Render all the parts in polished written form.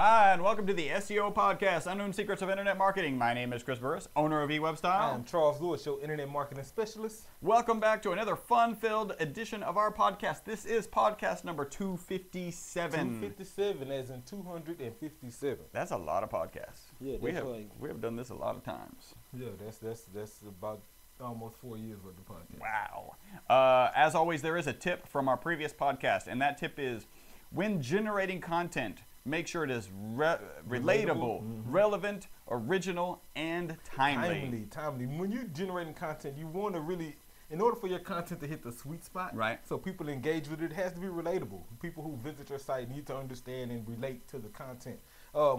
Hi, and welcome to the SEO Podcast, Unknown Secrets of Internet Marketing. My name is Chris Burris, owner of eWebStyle. I'm Charles Lewis, your Internet Marketing Specialist. Welcome back to another fun-filled edition of our podcast. This is podcast number 257. 257, as in 257. That's a lot of podcasts. Yeah, we have done this a lot of times. Yeah, that's about almost 4 years worth of podcast. Wow. As always, there is a tip from our previous podcast, and that tip is when generating content, make sure it is relatable, relevant, original, and timely. Timely. When you're generating content, you want to really, in order for your content to hit the sweet spot, right? So people engage with it, it has to be relatable. People who visit your site need to understand and relate to the content.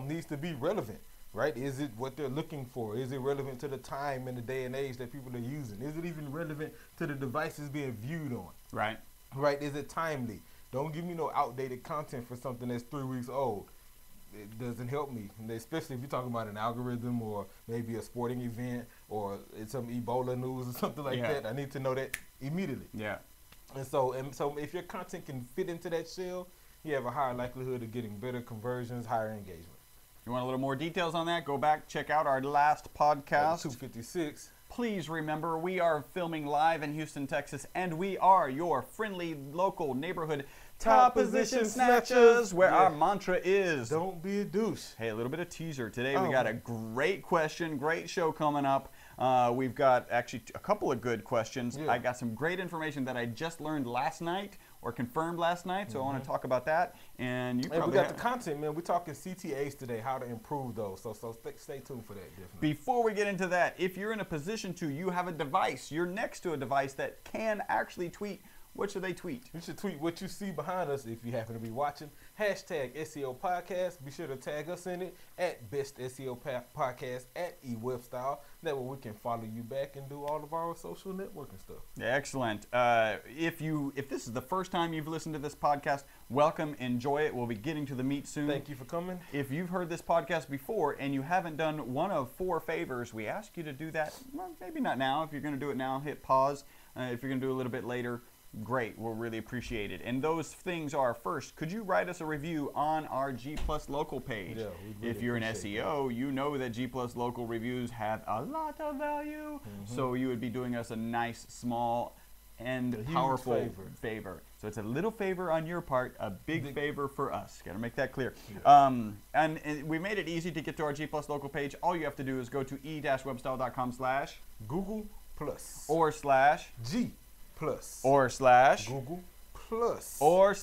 Needs to be relevant, right? Is it what they're looking for? Is it relevant to the time and the day and age that people are using? Is it even relevant to the devices being viewed on? Right. Right? Is it timely? Don't give me no outdated content for something that's 3 weeks old. It doesn't help me, and especially if you're talking about an algorithm or maybe a sporting event or it's some Ebola news or something like that. I need to know that immediately. Yeah. And so if your content can fit into that shell, you have a higher likelihood of getting better conversions, higher engagement. You want a little more details on that? Go back, check out our last podcast. 256. Please remember, we are filming live in Houston, Texas, and we are your friendly local neighborhood top position snatchers, where our mantra is don't be a douche. Hey, a little bit of teaser. Today we got a great question, great show coming up. We've got actually a couple of good questions. I got some great information that I just learned last night or confirmed last night, so I want to talk about that. And we got the content, man. We're talking CTAs today, how to improve those. So stay tuned for that. Definitely. Before we get into that, if you're in a position to, you have a device, you're next to a device that can actually tweet. What should they tweet? You should tweet what you see behind us if you happen to be watching. Hashtag SEO Podcast. Be sure to tag us in it at Best SEO Podcast at eWebStyle. That way we can follow you back and do all of our social networking stuff. Excellent. If this is the first time you've listened to this podcast, welcome, enjoy it. We'll be getting to the meat soon. Thank you for coming. If you've heard this podcast before and you haven't done one of 4 favors, we ask you to do that. Well, maybe not now. If you're going to do it now, hit pause. If you're going to do it a little bit later, great, we'll really appreciate it. And those things are, first, could you write us a review on our G Plus Local page? Yeah, really if you're an SEO, you know that G Plus Local reviews have a lot of value. So you would be doing us a nice, small, and powerful favor. So it's a little favor on your part, a big favor for us. Got to make that clear. And we made it easy to get to our G Plus Local page. All you have to do is go to e-webstyle.com/Google Plus or /G Plus or Google Plus or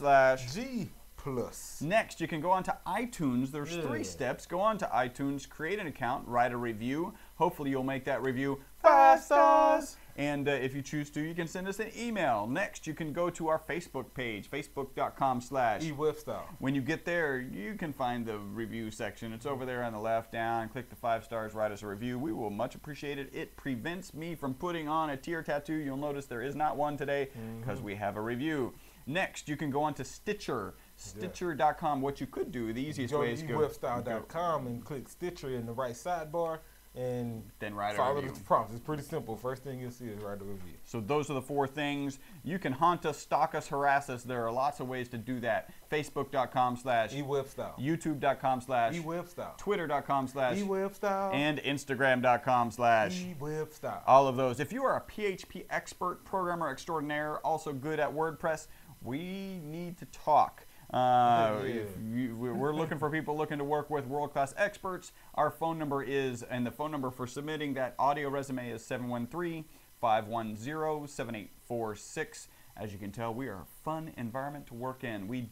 G Plus. Next, you can go on to iTunes. There's 3 steps. Go on to iTunes, create an account, write a review. Hopefully you'll make that review 5 stars. And if you choose to, you can send us an email. Next, you can go to our Facebook page, facebook.com/eWebstyle. When you get there, you can find the review section. It's over there on the left down. Click the 5 stars, write us a review. We will much appreciate it. It prevents me from putting on a tear tattoo. You'll notice there is not one today because we have a review. Next, you can go on to Stitcher. Stitcher.com. What you could do, the easiest way is go to eWebstyle.com and click Stitcher in the right sidebar and then write a follow review. the prompts. It's pretty simple. First thing you'll see is write a review. So those are the 4 things. You can haunt us, stalk us, harass us. There are lots of ways to do that. Facebook.com/eWebstyle. YouTube.com/eWebstyle. Twitter.com/eWebstyle. And Instagram.com/eWebstyle. All of those. If you are a PHP expert, programmer extraordinaire, also good at WordPress, we need to talk. We're looking for people looking to work with world-class experts. Our phone number is, and the phone number for submitting that audio resume is 713-510-7846. As you can tell, we are a fun environment to work in. We're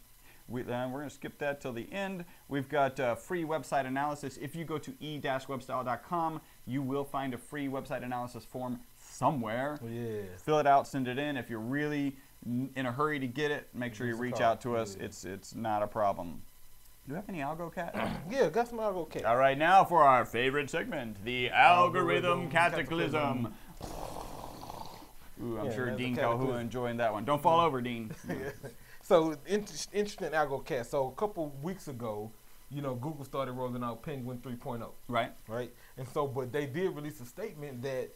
going to skip that till the end. We've got free website analysis. If you go to e-webstyle.com, you will find a free website analysis form somewhere. Fill it out, send it in. If you're really in a hurry to get it, make sure you reach out to us. It's not a problem. Do you have any algo cat? Yeah, got some algo cat. All right, now for our favorite segment, the algorithm cataclysm. Ooh, I'm sure Dean Calhoun enjoying that one. Don't fall over, Dean. So interesting algo cat. So a couple weeks ago, Google started rolling out Penguin 3.0. Right. And so, but they did release a statement that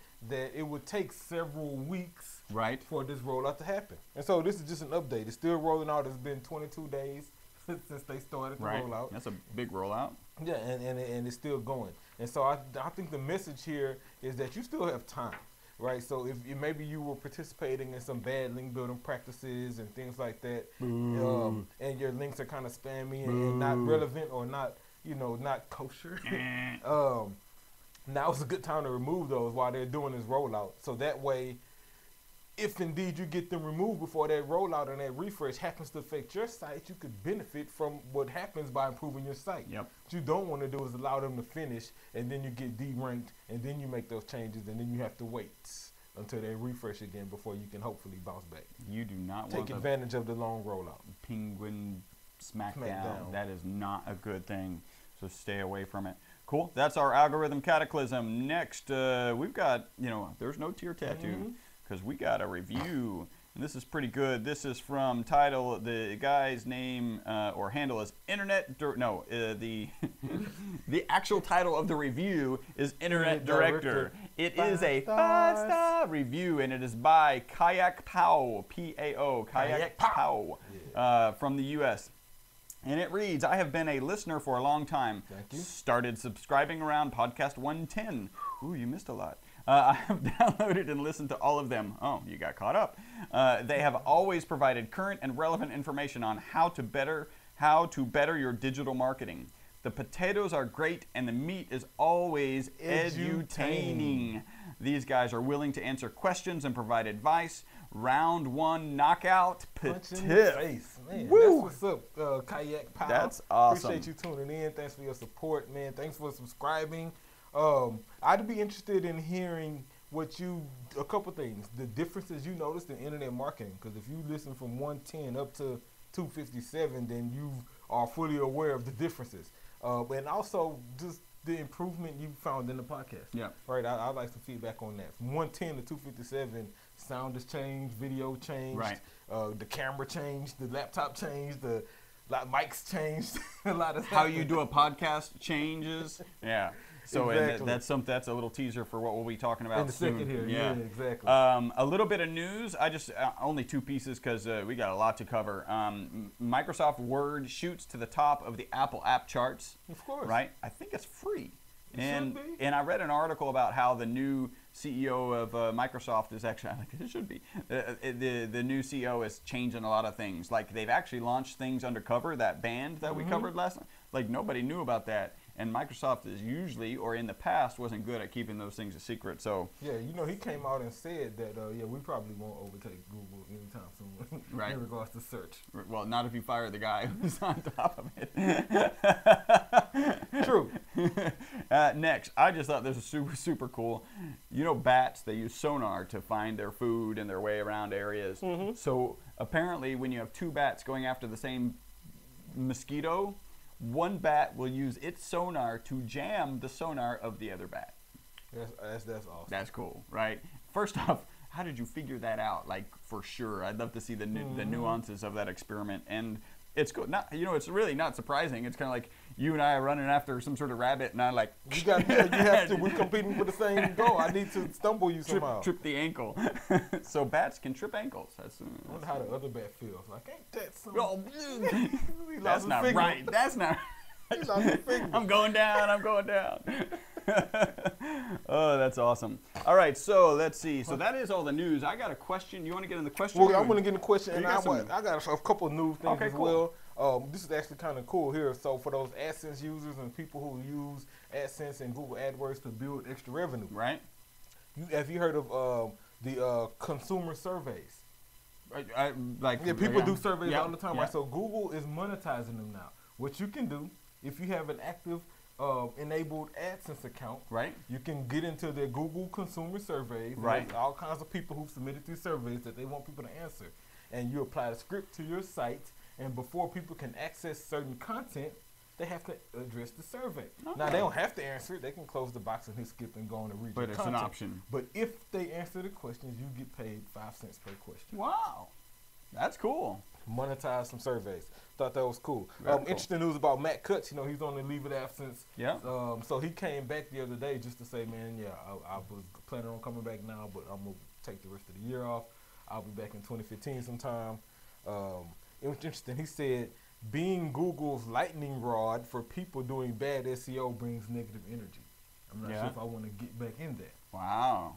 it would take several weeks for this rollout to happen. And so this is just an update. It's still rolling out. It's been 22 days since they started the Right. rollout. That's a big rollout. Yeah, and it's still going. And so I think the message here is that you still have time, right? So if maybe you were participating in some bad link building practices and things like that, and your links are kind of spammy and not relevant or not, not kosher, now is a good time to remove those while they're doing this rollout. So that way, if indeed you get them removed before that rollout and that refresh happens to affect your site, you could benefit from what happens by improving your site. Yep. What you don't want to do is allow them to finish, and then you get deranked, and then you make those changes, and then you have to wait until they refresh again before you can hopefully bounce back. You do not want Take the advantage of the long rollout. penguin smackdown. Smackdown. That is not a good thing. So stay away from it. Cool. That's our algorithm cataclysm. Next, we've got, there's no tier tattoo because we got a review. And this is pretty good. This is from title. The guy's name or handle is the actual title of the review is Internet Director. It is a 5-star review, and it is by Kayak Pow, P-A-O, Kayak Pow, from the U.S. And it reads, I have been a listener for a long time. Thank you. Started subscribing around podcast 110. Ooh, you missed a lot. I have downloaded and listened to all of them. Oh, you got caught up. They have always provided current and relevant information on how to better your digital marketing. The potatoes are great, and the meat is always edutaining. These guys are willing to answer questions and provide advice. Round 1 knockout Punch in the tip. face, man. Woo! That's what's up, Kayak Power. That's awesome. Appreciate you tuning in. Thanks for your support, man. Thanks for subscribing. I'd be interested in hearing a couple things. The differences you noticed in internet marketing, because if you listen from 110 up to 257, then you are fully aware of the differences. And also just the improvement you found in the podcast. Yeah. Right. I'd like some feedback on that. From 110 to 257, sound has changed, video changed, Right. The camera changed, the laptop changed, the mics changed. A lot of How you do a podcast changes. Yeah. So Exactly. and that's a little teaser for what we'll be talking about in the soon. second here. Yeah, exactly. A little bit of news. I just only 2 pieces because we got a lot to cover. Microsoft Word shoots to the top of the Apple app charts. Of course. Right? I think it's free. It And should be. and I read an article about how the new CEO of Microsoft is actually, I think it should be, the new CEO is changing a lot of things. Like they've actually launched things undercover, that band that we covered last night. Like nobody knew about that. And Microsoft is usually, or in the past, wasn't good at keeping those things a secret. So Yeah, he came out and said that, we probably won't overtake Google anytime soon Right. in regards to search. well, not if you fire the guy who's on top of it. True. Next, I just thought this was super, super cool. Bats, they use sonar to find their food and their way around areas. So apparently when you have 2 bats going after the same mosquito, one bat will use its sonar to jam the sonar of the other bat. That's awesome. That's cool, right? First off, how did you figure that out? Like, for sure. I'd love to see the nuances of that experiment. And it's cool. It's really not surprising. It's kind of like you and I are running after some sort of rabbit, and I'm like, You have to. We're competing for the same goal. I need to stumble you somehow. trip the ankle. So bats can trip ankles. I wonder how the other bat feels. Like, ain't that something? Oh, He lost that's his not finger. right. That's not. He lost his finger. I'm going down. Oh, that's awesome. All right, so let's see. So that is all the news. I got a question. You want to get in the question? Well, I'm going to get in the question, and You got some- I got a couple of news things Okay, as cool. well. This is actually kind of cool here. So for those AdSense users and people who use AdSense and Google AdWords to build extra revenue, Right? have you heard of the consumer surveys? Like People do surveys Yeah, all the time, yeah. right? So Google is monetizing them now. What you can do, if you have an active enabled AdSense account, Right? you can get into their Google consumer surveys. And Right. there's all kinds of people who've submitted these surveys that they want people to answer. And you apply the script to your site, and before people can access certain content, they have to address the survey. Now, they don't have to answer it. They can close the box and hit skip and go on and read But your it's content. an option. But if they answer the questions, you get paid 5 cents per question. Wow. That's cool. Monetize some surveys. Thought that was cool. Very cool. Interesting news about Matt Cutts. He's on the leave of absence. Yeah. So he came back the other day just to say, man, I was planning on coming back now, but I'm going to take the rest of the year off. I'll be back in 2015 sometime. It was interesting. He said being Google's lightning rod for people doing bad SEO brings negative energy. I'm not sure if I want to get back in that. Wow.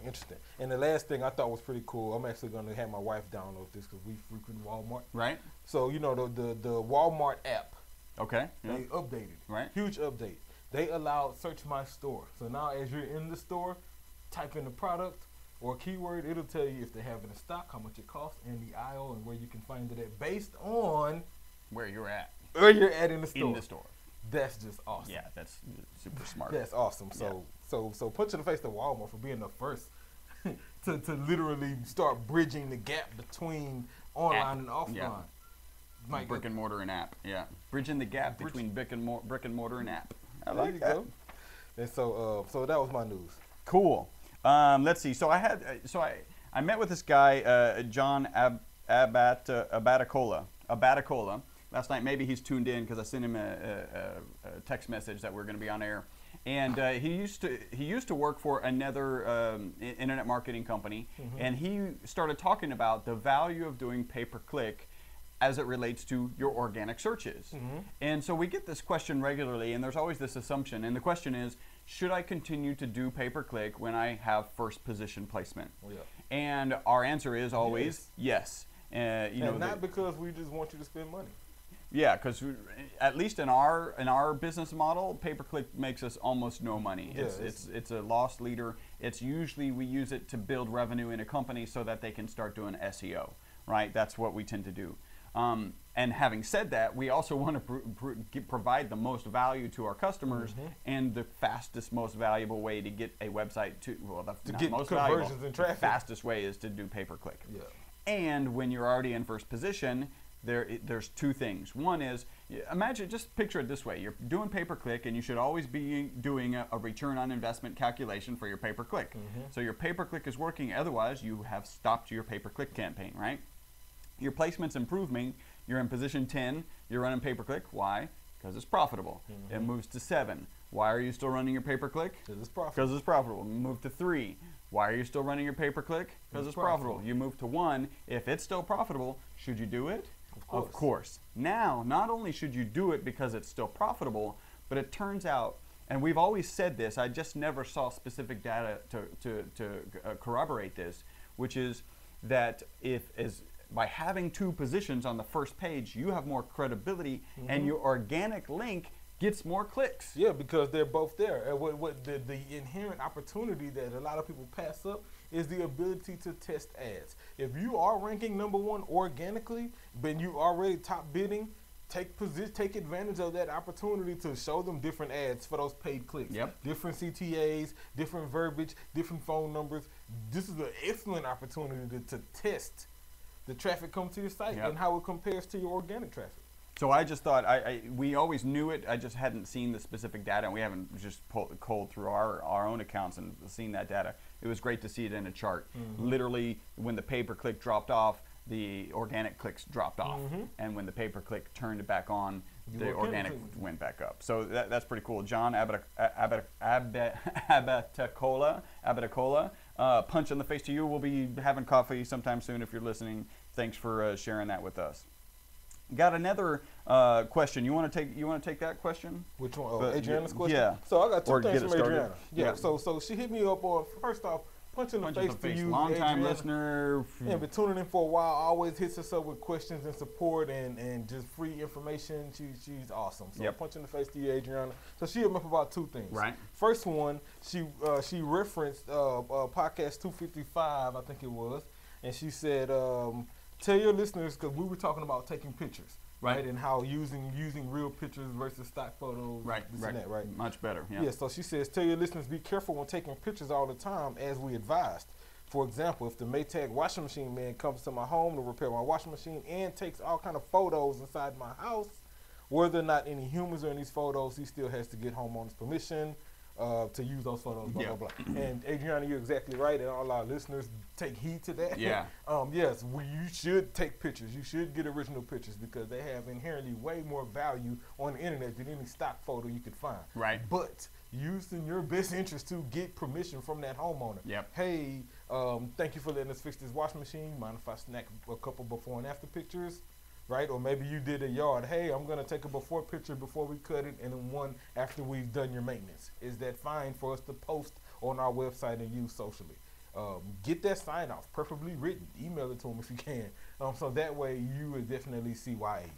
Interesting. And the last thing I thought was pretty cool, I'm actually going to have my wife download this because we frequent Walmart. Right. So, you know, the Walmart app, Okay. they updated. Right. Huge update. They allowed search my store. So now as you're in the store, type in the product or keyword, it'll tell you if they have it in stock, how much it costs, and the aisle, and where you can find it at based on Where you're at. where you're at in the store. In the store. That's just awesome. Yeah, that's super smart. That's awesome. So punch in the face to Walmart for being the first to literally start bridging the gap between online and offline. Yeah. Like, brick and mortar and app. Yeah. Bridging the gap between brick and mortar and app. I there like you that. go. And so that was my news. Cool. Let's see. So I met with this guy, John Abaticola last night. Maybe he's tuned in because I sent him a text message that we're going to be on air. And he used to work for another internet marketing company, and he started talking about the value of doing pay-per-click as it relates to your organic searches. And so we get this question regularly, and there's always this assumption. And the question is, should I continue to do pay-per-click when I have first position placement? Yeah. And our answer is always yes. Not because we just want you to spend money. Yeah, because at least in our business model, pay-per-click makes us almost no money. It's a loss leader. It's usually we use it to build revenue in a company so that they can start doing SEO, right? That's what we tend to do. And having said that, we also want to provide the most value to our customers, and the fastest, most valuable way to get a website to get most conversions valuable, and traffic. The fastest way is to do pay-per-click. Yeah. And when you're already in first position, there's two things. One is, imagine, just picture it this way. You're doing pay-per-click, and you should always be doing a return on investment calculation for your pay-per-click. So your pay-per-click is working, otherwise you have stopped your pay-per-click campaign, right? Your placement's improving. You're in position 10. You're running pay-per-click. Why? Because it's profitable. It moves to 7. Why are you still running your pay-per-click? Because it's profitable. Because it's profitable. You move to 3. Why are you still running your pay-per-click? Because it's profitable. You move to 1. If it's still profitable, should you do it? Of course. Now, not only should you do it because it's still profitable, but it turns out, and we've always said this, I just never saw specific data to corroborate this, which is that by having 2 positions on the first page, you have more credibility, and your organic link gets more clicks. Yeah, because they're both there. And what the inherent opportunity that a lot of people pass up is the ability to test ads. If you are ranking #1 organically, then you already top bidding, take advantage of that opportunity to show them different ads for those paid clicks. Different CTAs, different verbiage, different phone numbers. This is an excellent opportunity to test the traffic come to your site and how it compares to your organic traffic. So I just thought, we always knew it, I just hadn't seen the specific data, and we haven't just cold through our own accounts and seen that data. It was great to see it in a chart. Literally, when the pay-per-click dropped off, the organic clicks dropped off. And when the pay-per-click turned it back on, the organic went back up. So that's pretty cool. John Abaticola, punch in the face to you. We'll be having coffee sometime soon if you're listening. Thanks for sharing that with us. Got another question. You want to take that question? Which one? Adriana's question? Yeah. So I got two things from Adriana. Yeah. So she hit me up on, first off, punch in the face to you, long-time listener. Yeah, been tuning in for a while. Always hits us up with questions and support and just free information. She's awesome. So punch in the face to you, Adriana. So she hit me up about 2 things. Right. First one, she referenced podcast 255, I think it was, and she said, tell your listeners, because we were talking about taking pictures, right? And how using real pictures versus stock photos, right? Much better. Yeah. So she says, tell your listeners, be careful when taking pictures all the time, as we advised. For example, if the Maytag washing machine man comes to my home to repair my washing machine and takes all kind of photos inside my house, whether or not any humans are in these photos, he still has to get homeowner's permission to use those photos, blah, blah, blah. And Adriana, you're exactly right, and all our listeners take heed to that. Yeah. Yes, you should take pictures. You should get original pictures because they have inherently way more value on the internet than any stock photo you could find. Right. But used in your best interest to get permission from that homeowner. Hey, thank you for letting us fix this washing machine. Mind if I snap a couple before and after pictures? right? Or maybe you did a yard. Hey, I'm gonna take a before picture before we cut it, and then one after we've done your maintenance. Is that fine for us to post on our website and use socially? Get that sign off, preferably written. Email it to them if you can. So that way you would definitely see why aid.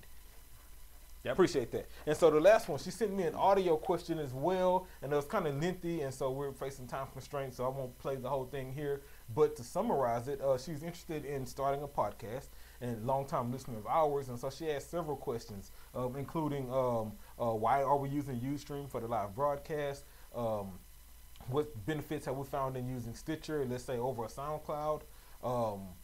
Yep. Appreciate that. And so the last one, she sent me an audio question as well, and it was kind of lengthy, and so we're facing time constraints, so I won't play the whole thing here. But to summarize it, she's interested in starting a podcast and longtime listener of ours, and so she asked several questions, including why are we using Ustream for the live broadcast? What benefits have we found in using Stitcher, let's say over a SoundCloud?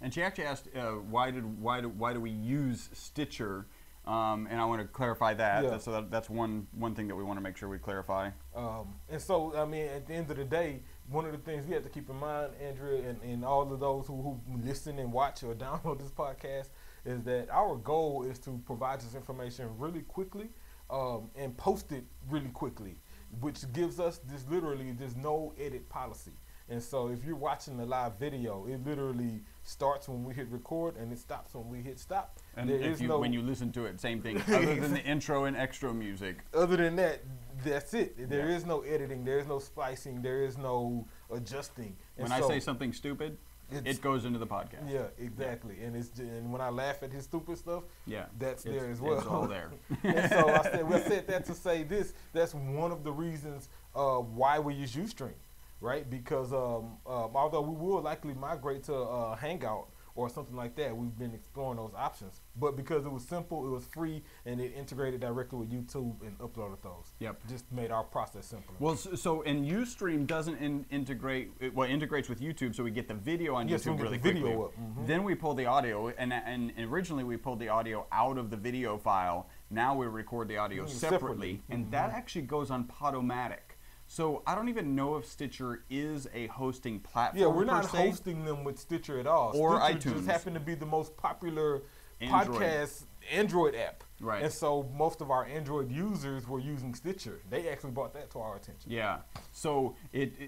And she actually asked, why do we use Stitcher? And I want to clarify that. Yeah. So that's one thing that we want to make sure we clarify. And so, I mean, at the end of the day, one of the things we have to keep in mind, Andrea, and all of those who listen and watch or download this podcast, is that our goal is to provide this information really quickly and post it really quickly, which gives us this no edit policy. And so if you're watching the live video, it literally starts when we hit record and it stops when we hit stop. And when you listen to it, same thing, other than the intro and extra music. Other than that, that's it. There is no editing, there is no splicing, there is no adjusting. And when I say something stupid, it goes into the podcast. Yeah, exactly. Yeah. And when I laugh at his stupid stuff, that's there as well. It's all there. And so I said that to say this. That's one of the reasons why we use Ustream, right? Because although we will likely migrate to Hangout or something like that, we've been exploring those options. But because it was simple, it was free, and it integrated directly with YouTube and uploaded those. Yep. Just made our process simpler. Well, so and Ustream doesn't integrate. It integrates with YouTube, so we get the video on YouTube really quickly. Mm-hmm. Then we pull the audio, and originally we pulled the audio out of the video file. Now we record the audio separately, and that actually goes on Podomatic. So I don't even know if Stitcher is a hosting platform. Yeah, we're not hosting them with Stitcher at all. Or Stitcher iTunes. just happened to be the most popular podcast Android app. Right. And so most of our Android users were using Stitcher. They actually brought that to our attention. Yeah. So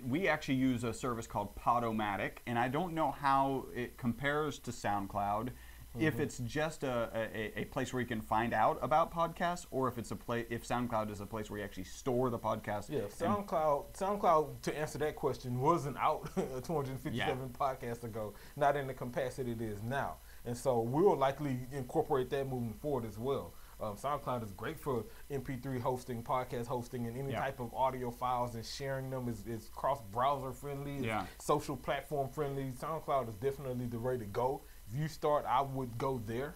we actually use a service called Podomatic, and I don't know how it compares to SoundCloud. If it's just a place where you can find out about podcasts, or if it's if SoundCloud is a place where you actually store the podcast. Yeah, SoundCloud, to answer that question, wasn't out 257 podcasts ago, not in the capacity it is now. And so we'll likely incorporate that moving forward as well. SoundCloud is great for MP3 hosting, podcast hosting, and any type of audio files, and sharing them is cross-browser friendly, social platform friendly. SoundCloud is definitely the way to go. If you start, I would go there.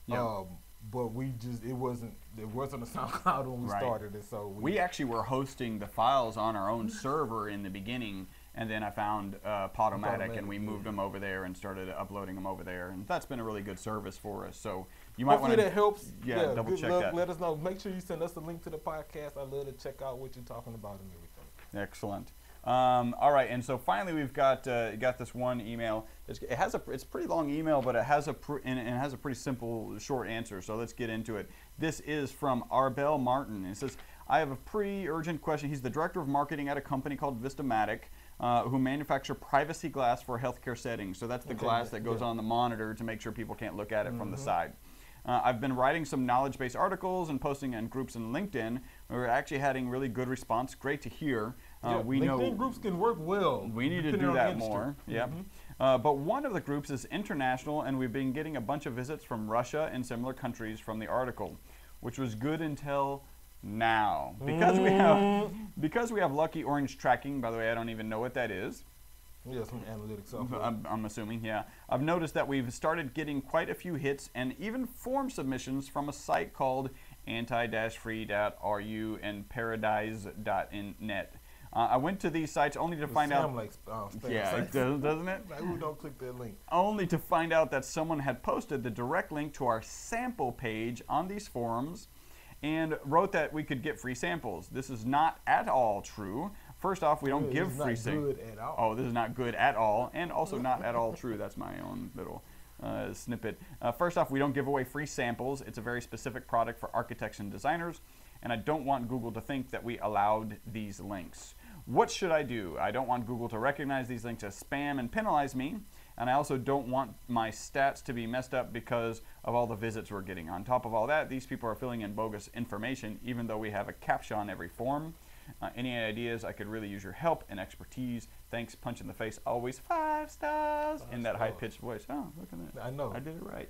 Yeah. But it wasn't a SoundCloud when we started, and so we actually were hosting the files on our own server in the beginning, and then I found Podomatic, and we moved them over there and started uploading them over there, and that's been a really good service for us. So you might want to that helps. Yeah, double check that. Let us know. Make sure you send us a link to the podcast. I'd love to check out what you're talking about and everything. Excellent. All right, and so finally we've got this one email. It's a pretty long email, but it has a pretty simple short answer. So let's get into it. This is from Arbel Martin. It says, "I have a pretty urgent question." He's the director of marketing at a company called Vistamatic, who manufacture privacy glass for healthcare settings. So that's the glass that goes on the monitor to make sure people can't look at it from the side. I've been writing some knowledge-based articles and posting in groups in LinkedIn. We're actually having really good response. Great to hear. We LinkedIn know groups can work well. We need to do that more. Yeah. But one of the groups is international, and we've been getting a bunch of visits from Russia and similar countries from the article, which was good until now. Because we have Lucky Orange tracking. By the way, I don't even know what that is. Yeah, some analytics software. I'm assuming, yeah. I've noticed that we've started getting quite a few hits and even form submissions from a site called anti-free.ru and paradise.net. I went to these sites only to find out. Doesn't it? Like, who don't click that link? Only to find out that someone had posted the direct link to our sample page on these forums and wrote that we could get free samples. This is not at all true. First off, we don't give free samples. Oh, this is not good at all, and also not at all true. That's my own little snippet. First off, we don't give away free samples. It's a very specific product for architects and designers, and I don't want Google to think that we allowed these links. What should I do? I don't want Google to recognize these links as spam and penalize me. and I also don't want my stats to be messed up because of all the visits we're getting. On top of all that, these people are filling in bogus information, even though we have a CAPTCHA on every form. Any ideas? I could really use your help and expertise. Thanks, punch in the face, always 5 stars in that high-pitched voice. Oh, look at that. I know. I did it right.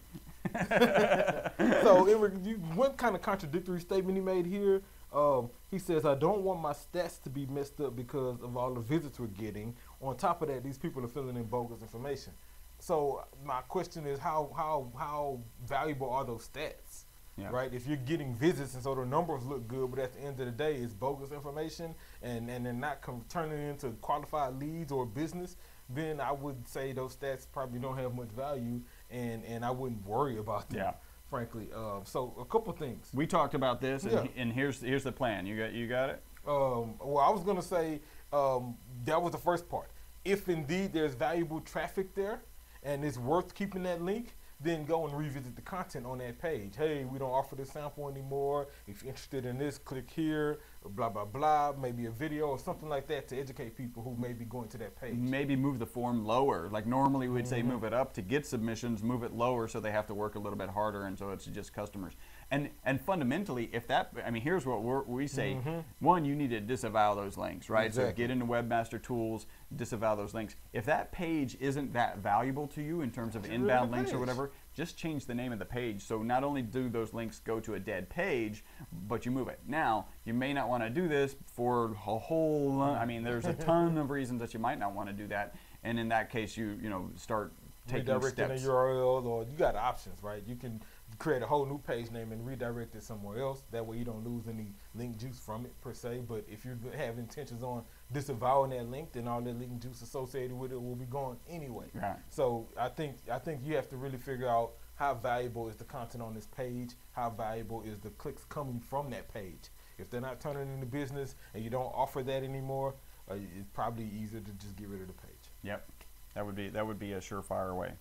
So one kind of contradictory statement he made here. He says, I don't want my stats to be messed up because of all the visits we're getting. On top of that, these people are filling in bogus information. So my question is, how valuable are those stats? Yeah. Right? If you're getting visits and so the numbers look good, but at the end of the day, it's bogus information and they're not turning into qualified leads or business, then I would say those stats probably don't have much value, and I wouldn't worry about them. Yeah. Frankly, so a couple things. We talked about this, and here's the plan. You got it. Well, I was gonna say that was the first part. If indeed there's valuable traffic there, and it's worth keeping that link, then go and revisit the content on that page. Hey, we don't offer this sample anymore. If you're interested in this, click here, blah, blah, blah, maybe a video or something like that to educate people who may be going to that page. Maybe move the form lower. Like normally we'd say move it up to get submissions, move it lower so they have to work a little bit harder and so it's just customers. And fundamentally, if that, I mean, here's what we say. One, you need to disavow those links, right? Exactly. So get into Webmaster Tools, disavow those links. If that page isn't that valuable to you in terms of inbound links or whatever, just change the name of the page. So not only do those links go to a dead page, but you move it. Now, you may not want to do this for a whole, I mean, there's a ton of reasons that you might not want to do that. And in that case, you start taking steps. Redirecting a URL, or you got options, right? You can create a whole new page name and redirect it somewhere else. That way you don't lose any link juice from it per se. But if you have intentions on disavowing that link, then all that link juice associated with it will be gone anyway. Right. So I think you have to really figure out how valuable is the content on this page, how valuable is the clicks coming from that page. If they're not turning into business and you don't offer that anymore, it's probably easier to just get rid of the page. Yep, that would be a surefire way.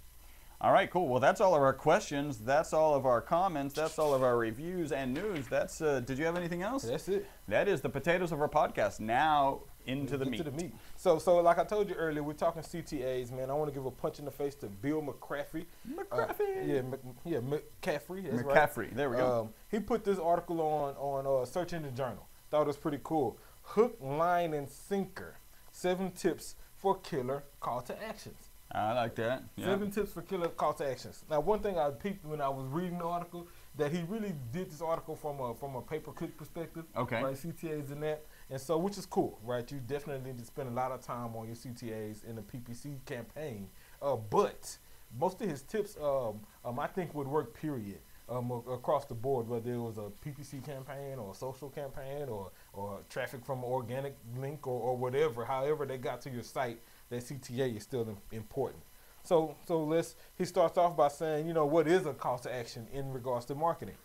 All right, cool. Well, that's all of our questions. That's all of our comments. That's all of our reviews and news. That's. Did you have anything else? That's it. That is the potatoes of our podcast. Now into the meat. So like I told you earlier, we're talking CTAs, man. I want to give a punch in the face to Bill McCaffrey. McCaffrey. That's McCaffrey. Right. There we go. He put this article on Search Engine Journal. Thought it was pretty cool. Hook, line, and sinker. 7 tips for killer call to actions. I like that. Yeah. 7 tips for killer call to actions. Now, one thing I peeped when I was reading the article, that he really did this article from a pay-per-click perspective. Okay. Right, CTAs and that. And so, which is cool, right? You definitely need to spend a lot of time on your CTAs in the PPC campaign. But most of his tips, I think would work, period, across the board, whether it was a PPC campaign or a social campaign or traffic from an organic link or whatever, however they got to your site, that CTA is still important. So he starts off by saying, what is a call to action in regards to marketing?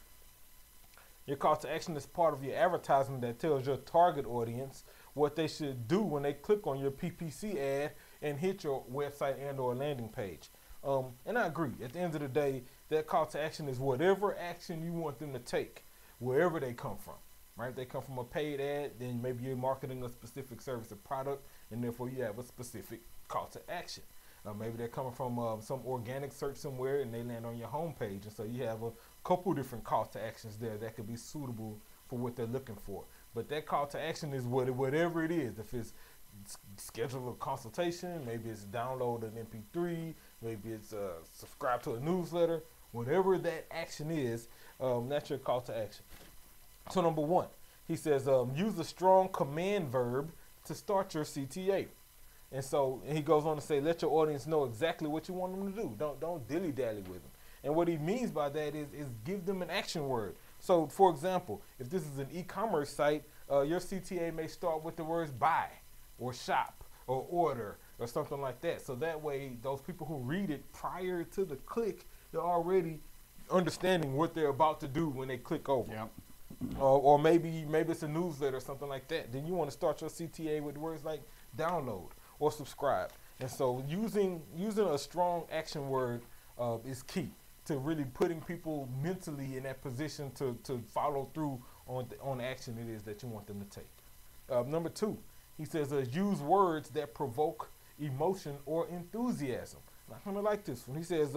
Your call to action is part of your advertisement that tells your target audience what they should do when they click on your PPC ad and hit your website and or landing page. And I agree. At the end of the day, that call to action is whatever action you want them to take, wherever they come from. Right? If they come from a paid ad, then maybe you're marketing a specific service or product, and therefore you have a specific call to action. Maybe they're coming from some organic search somewhere, and they land on your homepage, and so you have a couple different call to actions there that could be suitable for what they're looking for. But that call to action is whatever it is. If it's schedule a consultation, maybe it's download an MP3, maybe it's subscribe to a newsletter, whatever that action is, that's your call to action. So number 1, he says, use a strong command verb to start your CTA. And so he goes on to say, let your audience know exactly what you want them to do. Don't dilly-dally with them. And what he means by that is give them an action word. So, for example, if this is an e-commerce site, your CTA may start with the words buy or shop or order or something like that. So that way, those people who read it prior to the click, they're already understanding what they're about to do when they click over. Yep. Or maybe it's a newsletter or something like that. Then you want to start your CTA with words like download or subscribe. And so using a strong action word is key to really putting people mentally in that position to follow through on action it is that you want them to take. Number 2, he says use words that provoke emotion or enthusiasm. Not gonna like this one. He says,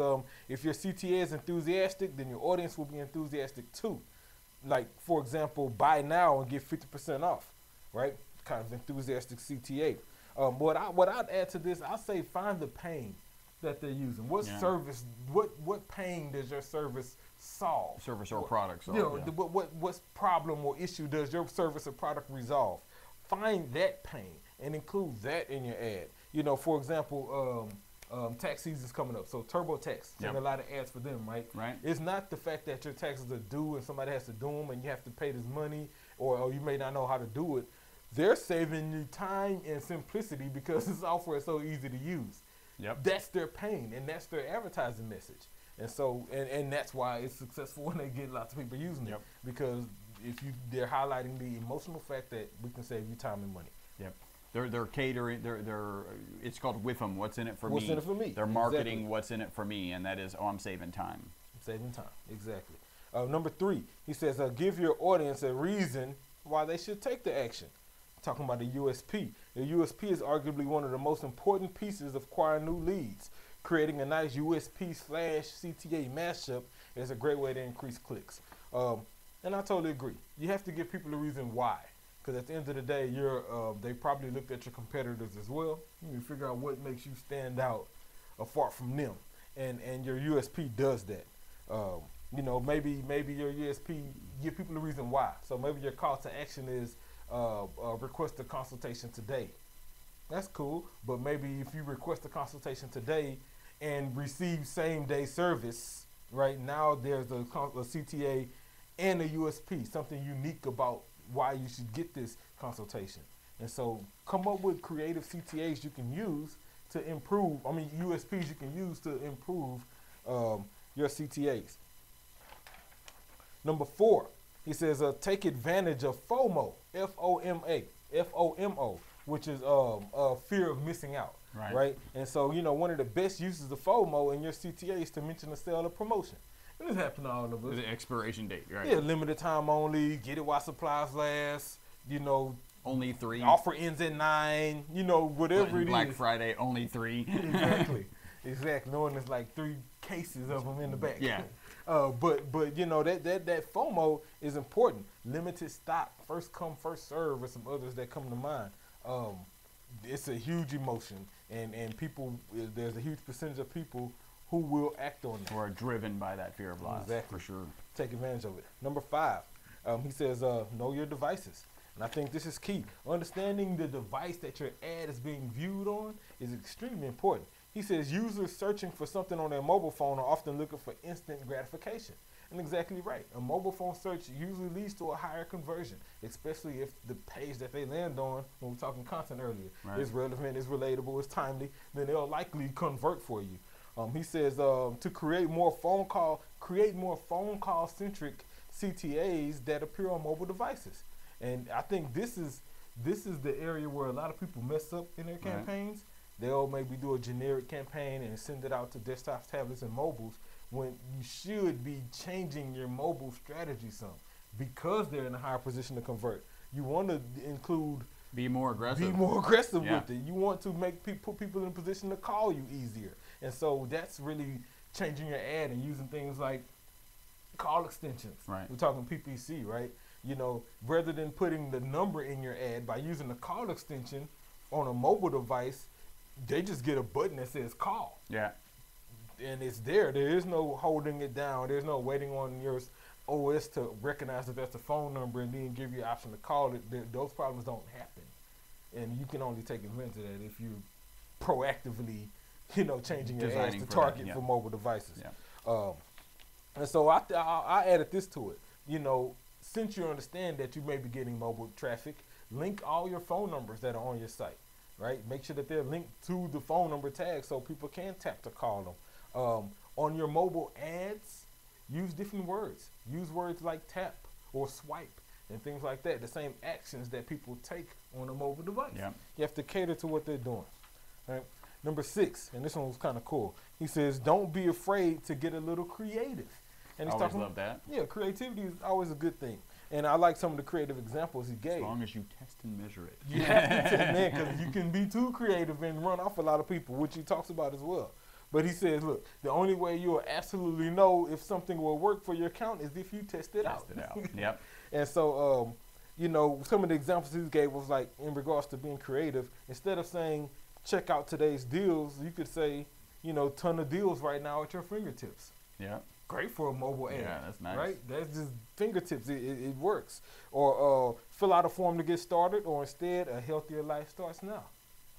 if your CTA is enthusiastic, then your audience will be enthusiastic too. Like, for example, buy now and get 50% off, right? Kind of enthusiastic CTA. What I'd add to this, I'll say find the pain that they're using. What service, what pain does your service solve? Service or product solve. You know, what problem or issue does your service or product resolve? Find that pain and include that in your ad. You know, for example, tax season's coming up, so TurboTax, send a lot of ads for them, right? Right. It's not the fact that your taxes are due and somebody has to do them and you have to pay this money, or you may not know how to do it. They're saving you time and simplicity because the software is so easy to use. Yep. That's their pain, and that's their advertising message. And so, and that's why it's successful when they get lots of people using it, because they're highlighting the emotional fact that we can save you time and money. Yep. They're catering. It's called WIFM. What's in it for me? What's in it for me? They're marketing what's in it for me, and that is, I'm saving time. Saving time, exactly. Number 3, he says, give your audience a reason why they should take the action. Talking about the USP. The USP is arguably one of the most important pieces of acquiring new leads. Creating a nice USP/CTA mashup is a great way to increase clicks. And I totally agree. You have to give people a reason why. Because at the end of the day, they probably looked at your competitors as well. You can figure out what makes you stand out apart from them. And your USP does that. You know, maybe your USP give people a reason why. So maybe your call to action is request a consultation today. That's cool, but maybe if you request a consultation today and receive same day service, right now there's a CTA and a USP, something unique about why you should get this consultation. And so come up with creative CTAs you can use to improve, USPs you can use to improve your CTAs. Number 4, he says, take advantage of FOMO, FOMO, which is fear of missing out, right? And so, you know, one of the best uses of FOMO in your CTA is to mention a sale or promotion. And this happens to all of us. The expiration date, right? Yeah, limited time only, get it while supplies last, you know. Only 3. Offer ends at 9, you know, whatever it is. Black Friday, only 3. Exactly. Knowing there's like 3 cases of them in the back. Yeah. But you know, that FOMO is important. Limited stock, first come, first serve, or some others that come to mind. It's a huge emotion, and people, there's a huge percentage of people who will act on it. Who are driven by that fear of loss. Exactly. For sure. Take advantage of it. Number 5, he says, know your devices. And I think this is key. Understanding the device that your ad is being viewed on is extremely important. He says users searching for something on their mobile phone are often looking for instant gratification. And exactly right. A mobile phone search usually leads to a higher conversion, especially if the page that they land on, when we were talking content earlier, is relevant, is relatable, is timely, then they'll likely convert for you. He says to create more phone call centric CTAs that appear on mobile devices. And I think this is the area where a lot of people mess up in their campaigns. They'll maybe do a generic campaign and send it out to desktops, tablets, and mobiles, when you should be changing your mobile strategy some, because they're in a higher position to convert. You want to include be more aggressive with it. You want to put people in a position to call you easier. And so that's really changing your ad and using things like call extensions. Right. We're talking PPC, right? You know, rather than putting the number in your ad, by using the call extension on a mobile device, they just get a button that says call. Yeah. And it's there. There is no holding it down. There's no waiting on your OS to recognize that that's a phone number and then give you an option to call it. Those problems don't happen. And you can only take advantage of that if you proactively, you know, changing your ads to target for mobile devices. Yeah. And so I added this to it. You know, since you understand that you may be getting mobile traffic, link all your phone numbers that are on your site. Right? Make sure that they're linked to the phone number tag so people can tap to call them. On your mobile ads, use different words. Use words like tap or swipe and things like that. The same actions that people take on a mobile device. Yeah. You have to cater to what they're doing. Right? Number 6, and this one was kind of cool. He says, don't be afraid to get a little creative. And he's always love that. Yeah, creativity is always a good thing. And I like some of the creative examples he gave. As long as you test and measure it. You have to test, man, because you can be too creative and run off a lot of people, which he talks about as well. But he says, look, the only way you'll absolutely know if something will work for your account is if you test it out. Test it out. Yep. And so, you know, some of the examples he gave was like in regards to being creative. Instead of saying, check out today's deals, you could say, you know, ton of deals right now at your fingertips. Yep. Great for a mobile ad. Yeah, that's nice. Right? That's just fingertips. It works. Or fill out a form to get started, or instead, a healthier life starts now.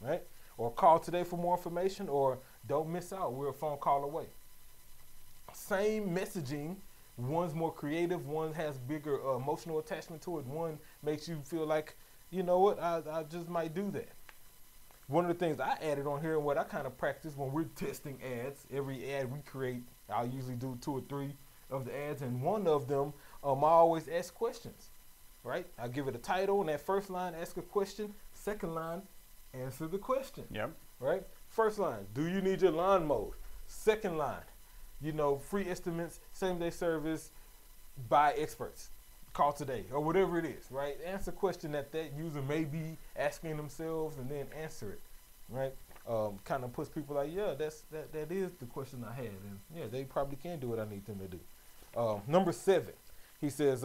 Right? Or call today for more information, or don't miss out. We're a phone call away. Same messaging. One's more creative. One has bigger emotional attachment to it. One makes you feel like, you know what, I just might do that. One of the things I added on here and what I kind of practice when we're testing ads, every ad we create, I'll usually do 2 or 3 of the ads, and one of them, I always ask questions, right? I give it a title, and that first line, ask a question. Second line, answer the question. Yep. Right? First line, do you need your lawn mowed? Second line, you know, free estimates, same-day service by experts. Call today, or whatever it is, right? Answer a question that user may be asking themselves, and then answer it, right? Kind of puts people like, yeah, that is the question I had, and yeah, they probably can do what I need them to do. Number 7, he says,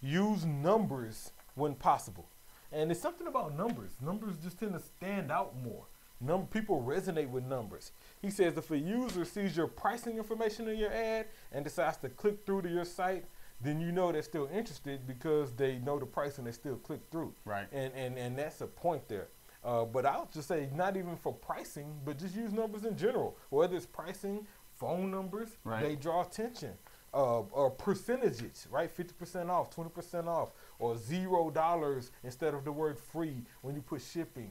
use numbers when possible. And it's something about numbers. Numbers just tend to stand out more. People resonate with numbers. He says if a user sees your pricing information in your ad and decides to click through to your site, then you know they're still interested because they know the price and they still click through. Right. And that's a point there. But I'll just say not even for pricing, but just use numbers in general. Whether it's pricing, phone numbers, right. They draw attention. Or percentages, right? 50% off, 20% off, or $0 instead of the word free when you put shipping.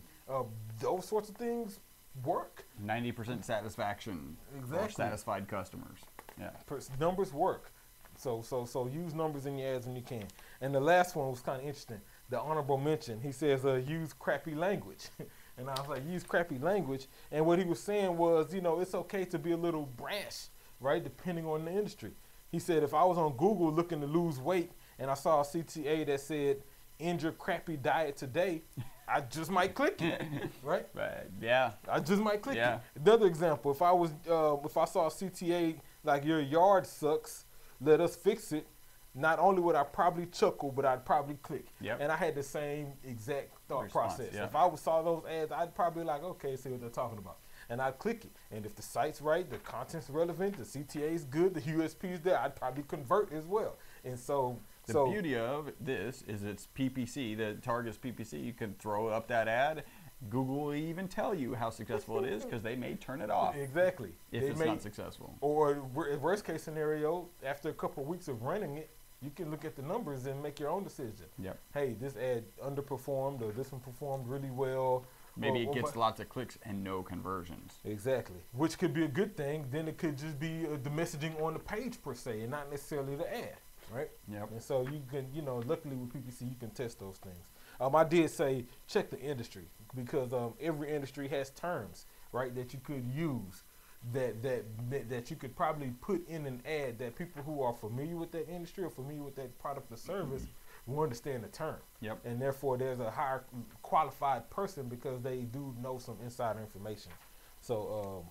Those sorts of things work. 90% satisfaction. Exactly. For satisfied customers. Yeah. Numbers work. So use numbers in your ads when you can. And the last one was kind of interesting. The honorable mention. He says use crappy language. And I was like, use crappy language. And what he was saying was, you know, it's okay to be a little brash, right? Depending on the industry. He said if I was on Google looking to lose weight and I saw a CTA that said, end your crappy diet today, I just might click it, right? Right. Yeah. I just might click Yeah. it. Another example, if I saw a CTA like your yard sucks, let us fix it, not only would I probably chuckle, but I'd probably click. Yep. And I had the same exact thought Response, process. yeah. If I saw those ads, I'd probably like, okay, see what they're talking about. And I'd click it. And if the site's right, the content's relevant, the CTA's good, the USP's there, I'd probably convert as well. And so The beauty of this is it's PPC, that targets PPC. You can throw up that ad. Google will even tell you how successful it is because they may turn it off Exactly. if it's not successful. Or worst case scenario, after a couple of weeks of running it, you can look at the numbers and make your own decision. Yep. Hey, this ad underperformed, or this one performed really well. Maybe it gets lots of clicks and no conversions. Exactly. Which could be a good thing. Then it could just be the messaging on the page per se and not necessarily the ad, right? Yep. And so you can, you know, luckily with PPC, you can test those things. I did say check the industry because every industry has terms, right, that you could use that you could probably put in an ad that people who are familiar with that industry or familiar with that product or service will understand the term. Yep. And therefore there's a higher qualified person because they do know some insider information. So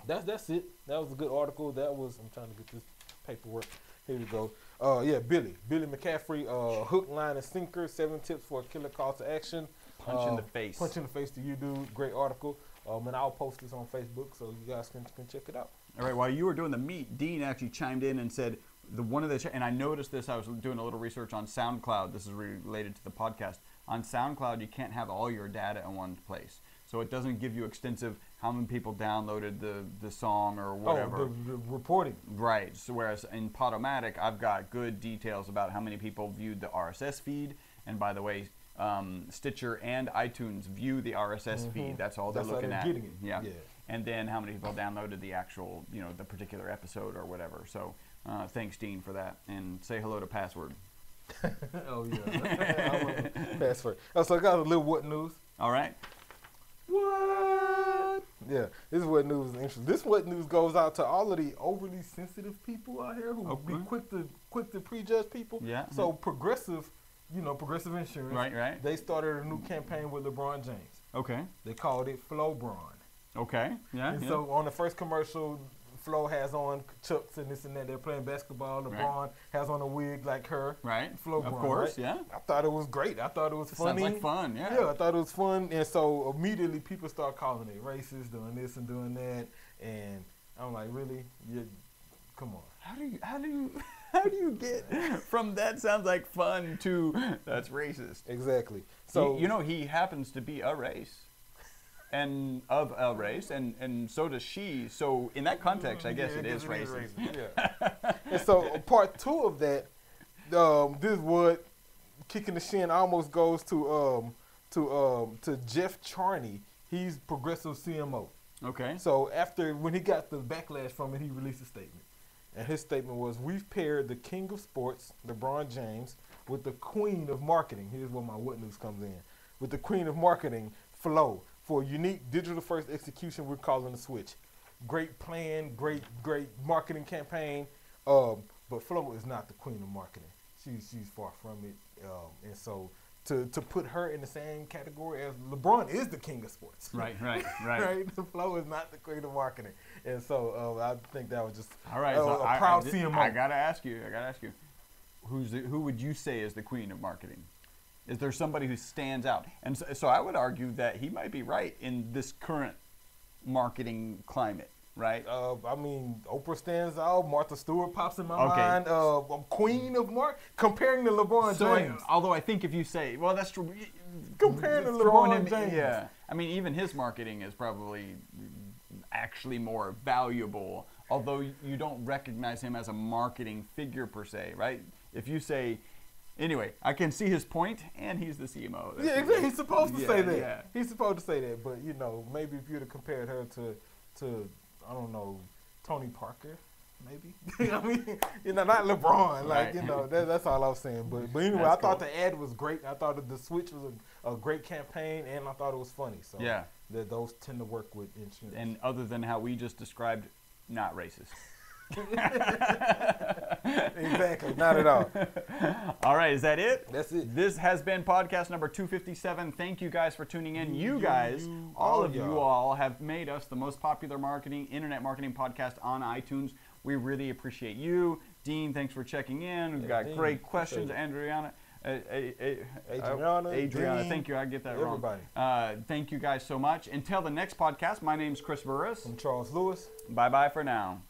that's it. That was a good article. I'm trying to get this paperwork. Here we go. Billy McCaffrey, hook, line, and sinker, 7 tips for a killer call to action. Punch in the face. Punch in the face to you, dude. Great article. And I'll post this on Facebook so you guys can check it out. All right, while you were doing the meet, Dean actually chimed in and said, and I noticed this, I was doing a little research on SoundCloud. This is related to the podcast. On SoundCloud, you can't have all your data in one place. So it doesn't give you extensive how many people downloaded the song or whatever. Oh, the reporting. Right. So whereas in Podomatic, I've got good details about how many people viewed the RSS feed. And by the way, Stitcher and iTunes view the RSS feed. That's all they're looking at. Getting it. Yeah. And then how many people downloaded the actual, the particular episode or whatever. So thanks, Dean, for that. And say hello to Password. Oh, yeah. I love Password. So I got a little what news. All right. What? Yeah, this is what news is interesting. This what news goes out to all of the overly sensitive people out here who be quick to prejudge people. Yeah. So Progressive Insurance. Right. They started a new campaign with LeBron James. Okay. They called it FlowBron. Okay. Yeah. And yeah. so on the first commercial, Flo has on Chucks and this and that. They're playing basketball. LeBron has on a wig like her. Right. Flo Of Braun, course. right? Yeah. I thought it was great. I thought it was funny. Sounds like fun. Yeah. Yeah, I thought it was fun. And so immediately people start calling it racist, doing this and doing that. And I'm like, really? Come on. How do you get from that sounds like fun to that's racist? Exactly. So you know, he happens to be a race. And of a race, and so does she. So in that context, I guess it is racist. Yeah. And so part 2 of that, this is what kicking the shin almost goes to Jeff Charney. He's progressive CMO. Okay. So when he got the backlash from it, he released a statement. And his statement was, "We've paired the king of sports, LeBron James, with the queen of marketing." Here's where my what news comes in. With the queen of marketing, Flo, for a unique digital-first execution we're calling the Switch. Great plan, great marketing campaign. But Flo is not the queen of marketing. She's far from it. And so to put her in the same category as LeBron is the king of sports. Right. Right. Flo is not the queen of marketing. And so I think that was just All right. a proud CMO. I gotta ask you. Who would you say is the queen of marketing? Is there somebody who stands out? And so I would argue that he might be right in this current marketing climate, right? I mean, Oprah stands out. Martha Stewart pops in my Okay. mind. Queen of comparing to LeBron James. Although I think if you say, well, that's true. Comparing to throwing LeBron James. Yeah. I mean, even his marketing is probably actually more valuable, although you don't recognize him as a marketing figure per se, right? If you say, anyway, I can see his point, and he's the CMO. Yeah, exactly. He's supposed to say that. Yeah. He's supposed to say that. But, maybe if you'd have compared her to I don't know, Tony Parker, maybe. I mean, not LeBron. Like, Right. That's all I was saying. But anyway, That's I thought cool. the ad was great. I thought that the Switch was a great campaign, and I thought it was funny. So Yeah. those tend to work with insurance. And other than how we just described, not racist. Exactly. Not at all. All right, is that it? That's it. This has been podcast number 257. Thank you guys for tuning in. You guys, all of you all, have made us the most popular internet marketing podcast on iTunes. We really appreciate you. Dean, thanks for checking in. We've got Dean, great questions. appreciate Adriana, Dean, thank you. I get that everybody. wrong. Thank you guys so much. Until the next podcast, my name's Chris Burris. I'm Charles Lewis. Bye-bye for now.